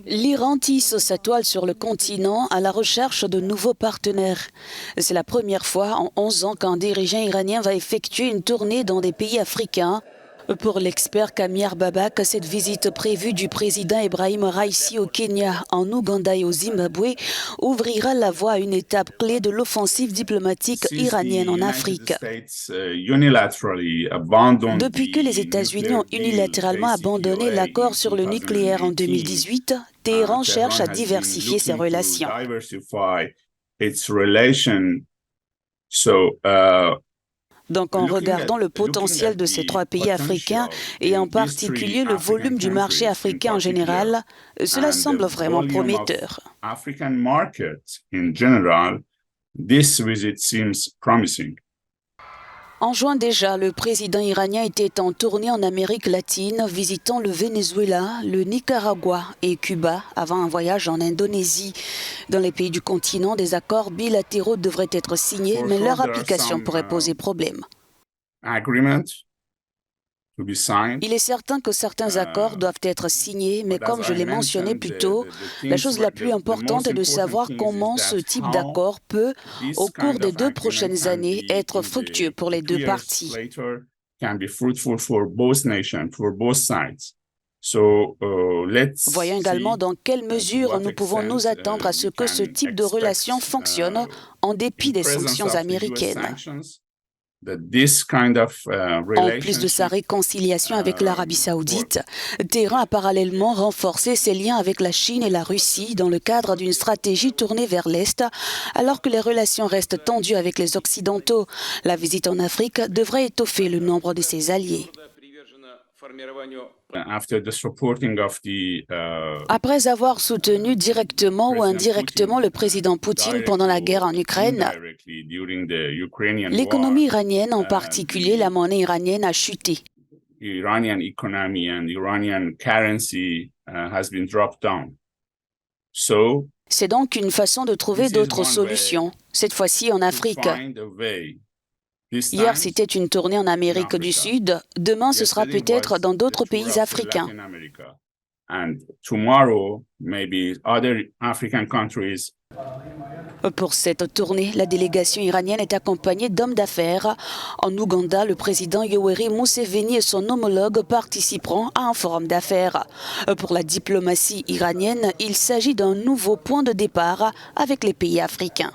L'Iran tisse sa toile sur le continent à la recherche de nouveaux partenaires. C'est la première fois en 11 ans qu'un dirigeant iranien va effectuer une tournée dans des pays africains. Pour l'expert Kamir Babak, cette visite prévue du président Ebrahim Raïssi au Kenya, en Ouganda et au Zimbabwe ouvrira la voie à une étape clé de l'offensive diplomatique iranienne en Afrique. Depuis que les États-Unis ont unilatéralement abandonné l'accord sur le nucléaire en 2018, Téhéran cherche à diversifier ses relations. Donc en regardant le potentiel de ces trois pays africains et en particulier le volume du marché africain en général, cela semble vraiment prometteur. En juin déjà, le président iranien était en tournée en Amérique latine, visitant le Venezuela, le Nicaragua et Cuba avant un voyage en Indonésie. Dans les pays du continent, des accords bilatéraux devraient être signés, mais leur application pourrait poser problème. Il est certain que certains accords doivent être signés, mais comme je l'ai mentionné plus tôt, la chose la plus importante est de savoir comment ce type d'accord peut, au cours des 2 prochaines années, être fructueux pour les deux parties. Voyons également dans quelle mesure nous pouvons nous attendre à ce que ce type de relation fonctionne en dépit des sanctions américaines. En plus de sa réconciliation avec l'Arabie saoudite, Téhéran a parallèlement renforcé ses liens avec la Chine et la Russie dans le cadre d'une stratégie tournée vers l'Est, alors que les relations restent tendues avec les Occidentaux. La visite en Afrique devrait étoffer le nombre de ses alliés. Après avoir soutenu directement ou indirectement le président Poutine pendant la guerre en Ukraine, l'économie iranienne, en particulier la monnaie iranienne, a chuté. C'est donc une façon de trouver d'autres solutions, cette fois-ci en Afrique. Hier, c'était une tournée en Amérique du Sud. Demain, ce sera peut-être dans d'autres pays africains. Pour cette tournée, la délégation iranienne est accompagnée d'hommes d'affaires. En Ouganda, le président Yoweri Museveni et son homologue participeront à un forum d'affaires. Pour la diplomatie iranienne, il s'agit d'un nouveau point de départ avec les pays africains.